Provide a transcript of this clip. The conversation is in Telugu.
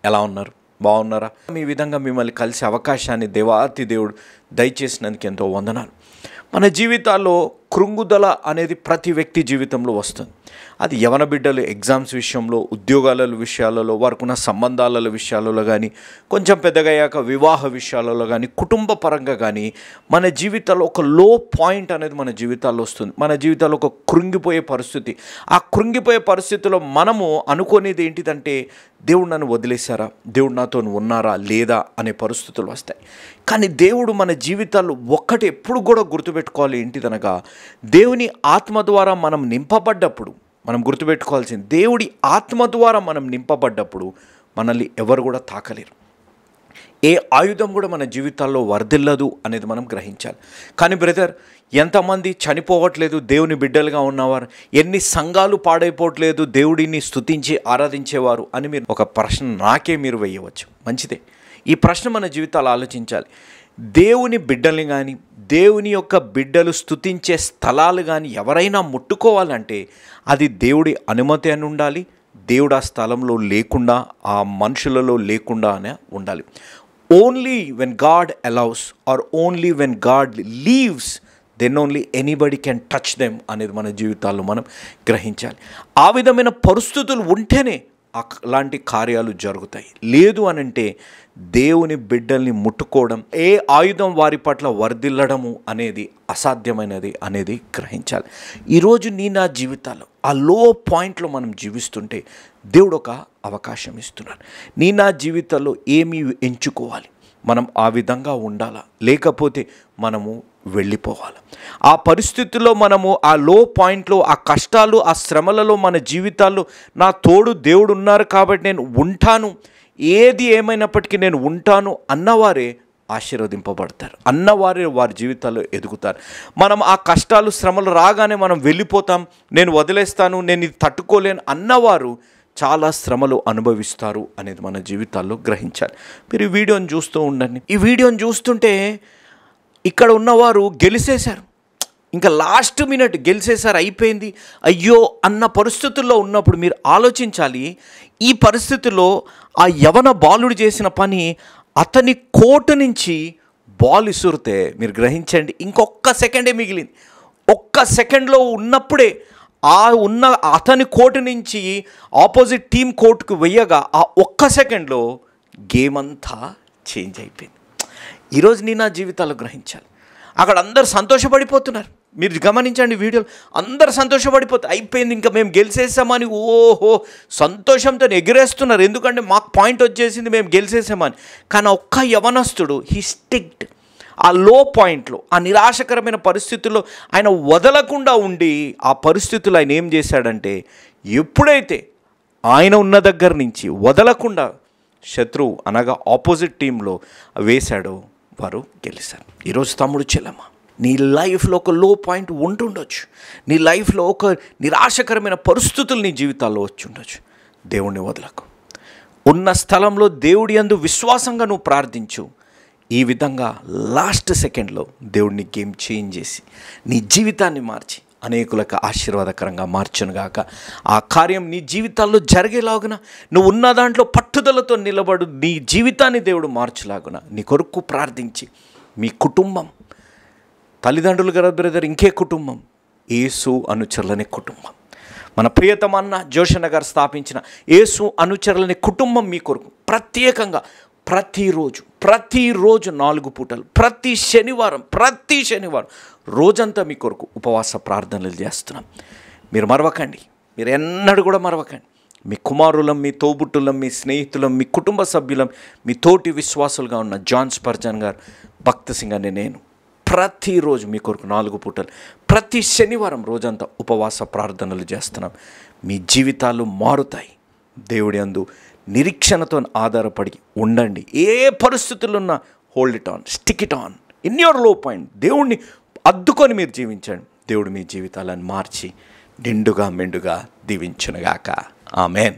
ఎలా ఉన్నారు? బాగున్నారా? ఈ విధంగా మిమ్మల్ని కలిసే అవకాశాన్ని దేవాతి దేవుడు దయచేసినందుకు ఎంతో వందనాలు. మన జీవితాల్లో కృంగుదల అనేది ప్రతి వ్యక్తి జీవితంలో వస్తుంది. అది యవన బిడ్డలు ఎగ్జామ్స్ విషయంలో, ఉద్యోగాల విషయాలలో, వారికి ఉన్న సంబంధాల విషయాలలో కానీ, కొంచెం పెద్దగయ్యాక వివాహ విషయాలలో కానీ, కుటుంబ పరంగా కానీ మన జీవితాల్లో ఒక లో పాయింట్ అనేది మన జీవితాల్లో వస్తుంది. మన జీవితాల్లో ఒక కృంగిపోయే పరిస్థితి. ఆ కృంగిపోయే పరిస్థితిలో మనము అనుకునేది ఏంటిదంటే, దేవుడు నన్ను వదిలేశారా, దేవుడు నాతో ఉన్నారా లేదా అనే పరిస్థితులు వస్తాయి. కానీ దేవుడు మన జీవితాల్లో ఒక్కటి ఎప్పుడు కూడా గుర్తుపెట్టుకోవాలి ఏంటిదనగా, దేవుని ఆత్మ ద్వారా మనం నింపబడ్డప్పుడు, మనం గుర్తుపెట్టుకోవాల్సింది, దేవుడి ఆత్మ ద్వారా మనం నింపబడ్డప్పుడు మనల్ని ఎవరు కూడా తాకలేరు. ఏ ఆయుధం కూడా మన జీవితాల్లో వర్ధిల్లదు అనేది మనం గ్రహించాలి. కానీ బ్రదర్, ఎంతమంది చనిపోవట్లేదు దేవుని బిడ్డలుగా ఉన్నవారు, ఎన్ని సంఘాలు పాడైపోవట్లేదు దేవుడిని స్తుతించి ఆరాధించేవారు అని మీరు ఒక ప్రశ్న నాకే మీరు వేయవచ్చు. మంచిదే, ఈ ప్రశ్న మన జీవితాలు ఆలోచించాలి. దేవుని బిడ్డల్ని కానీ, దేవుని యొక్క బిడ్డలు స్తుతించే స్థలాలు కానీ ఎవరైనా ముట్టుకోవాలంటే అది దేవుడి అనుమతి అని ఉండాలి. దేవుడు ఆ స్థలంలో లేకుండా, ఆ మనుషులలో లేకుండా అనే ఉండాలి. Only when God allows or only when God leaves, then only anybody can touch them అనేది మన జీవితాల్లో మనం గ్రహించాలి. ఆ విధమైన పరిస్థితులు ఉంటేనే అలాంటి కార్యాలు జరుగుతాయి. లేదు అనంటే దేవుని బిడ్డల్ని ముట్టుకోవడం, ఏ ఆయుధం వారి పట్ల వర్ధిల్లడము అనేది అసాధ్యమైనది అనేది గ్రహించాలి. ఈరోజు నా జీవితాల్లో ఆ లో పాయింట్లో మనం జీవిస్తుంటే దేవుడు ఒక అవకాశం ఇస్తున్నాడు. నా జీవితాల్లో ఏమి ఎంచుకోవాలి, మనం ఆ విధంగా ఉండాలా, లేకపోతే మనము వెళ్ళిపోవాలి. ఆ పరిస్థితుల్లో మనము ఆ లో పాయింట్లో, ఆ కష్టాలు, ఆ శ్రమలలో మన జీవితాల్లో నా తోడు దేవుడు ఉన్నారు కాబట్టి నేను ఉంటాను, ఏది ఏమైనప్పటికీ నేను ఉంటాను అన్నవారే ఆశీర్వదింపబడతారు, అన్నవారే వారి జీవితాల్లో ఎదుగుతారు. మనం ఆ కష్టాలు శ్రమలు రాగానే మనం వెళ్ళిపోతాం, నేను వదిలేస్తాను, నేను ఇది తట్టుకోలేను అన్నవారు చాలా శ్రమలు అనుభవిస్తారు అనేది మన జీవితాల్లో గ్రహించాలి. మీరు ఈ వీడియోని చూస్తూ ఉండండి. ఈ వీడియోని చూస్తుంటే ఇక్కడ ఉన్నవారు గెలిచేశారు, ఇంకా లాస్ట్ మినిట్ గెలిచేశారు, అయిపోయింది, అయ్యో అన్న పరిస్థితుల్లో ఉన్నప్పుడు మీరు ఆలోచించాలి. ఈ పరిస్థితుల్లో ఆ యవన బాలుడు చేసిన పని, అతని కోర్టు నుంచి బాల్ ఇసురితే మీరు గ్రహించండి, ఇంకొక సెకండే మిగిలింది. ఒక్క సెకండ్లో ఉన్నప్పుడే ఉన్న అతని కోర్టు నుంచి ఆపోజిట్ టీం కోర్టుకు వెయ్యగా ఆ ఒక్క సెకండ్లో గేమ్ అంతా చేంజ్ అయిపోయింది. ఈరోజు నా జీవితాల్లో గ్రహించాలి. అక్కడ అందరు సంతోషపడిపోతున్నారు, మీరు గమనించండి వీడియోలు, అందరు సంతోషపడిపోతారు, అయిపోయింది ఇంకా మేము గెలిచేసామని ఓహో సంతోషంతో ఎగిరేస్తున్నారు. ఎందుకంటే మాకు పాయింట్ వచ్చేసింది, మేము గెలిచేసామని. కానీ ఒక్క యవనస్తుడు హీ స్టిక్డ్ ఆ లో పాయింట్లో, ఆ నిరాశకరమైన పరిస్థితుల్లో ఆయన వదలకుండా ఉండి, ఆ పరిస్థితుల్లో ఆయన ఏం చేశాడంటే, ఎప్పుడైతే ఆయన ఉన్న దగ్గర నుంచి వదలకుండా శత్రువు అనగా ఆపోజిట్ టీంలో వేశాడో వారు గెలిచారు. ఈరోజు తమ్ముడు చెల్లమ్మ, నీ లైఫ్లో ఒక లో పాయింట్ ఉంటుండొచ్చు, నీ లైఫ్లో ఒక నిరాశకరమైన పరిస్థితులు నీ జీవితాల్లో వచ్చి ఉండొచ్చు. దేవుణ్ణి వదలకు, ఉన్న స్థలంలో దేవుడి యందు విశ్వాసంగా నువ్వు ప్రార్థించు. ఈ విధంగా లాస్ట్ సెకండ్లో దేవుడిని గేమ్ చేంజ్ చేసి నీ జీవితాన్ని మార్చి అనేకులకు ఆశీర్వాదకరంగా మార్చునుగాక. ఆ కార్యం నీ జీవితాల్లో జరిగేలాగున, నువ్వు ఉన్న దాంట్లో పట్టుదలతో నిలబడు, నీ జీవితాన్ని దేవుడు మార్చులాగున నీ కొరకు ప్రార్థించి, మీ కుటుంబం, తల్లిదండ్రులు కదా బ్రదర్, ఇంకే కుటుంబం, యేసు అనుచరులనే కుటుంబం, మన ప్రియతమన్న జోషన్న గారు స్థాపించిన యేసు అనుచరులనే కుటుంబం మీ కొరకు ప్రత్యేకంగా ప్రతిరోజు 4 పూటలు, ప్రతి శనివారం రోజంతా మీ కొరకు ఉపవాస ప్రార్థనలు చేస్తున్నాం. మీరు మరవకండి, మీరు ఎన్నడూ కూడా మరవకండి. మీ కుమారులం, మీ తోబుట్టులం, మీ స్నేహితులం, మీ కుటుంబ సభ్యులం, మీ తోటి విశ్వాసులుగా ఉన్న జాన్ స్పర్జన్ గారు, భక్త సింగ్ అనే నేను ప్రతిరోజు మీ కొరకు 4 పూటలు, ప్రతి శనివారం రోజంతా ఉపవాస ప్రార్థనలు చేస్తున్నాం. మీ జీవితాలు మారుతాయి. దేవుడి యందు నిరీక్షణతో ఆధారపడి ఉండండి. ఏ పరిస్థితుల్లో ఉన్నా hold it on, stick it on in your లో పాయింట్. దేవుణ్ణి అద్దుకొని మీరు జీవించండి. దేవుడు మీ జీవితాలను మార్చి నిండుగా మెండుగా దీవించునుగాక. ఆమేన్.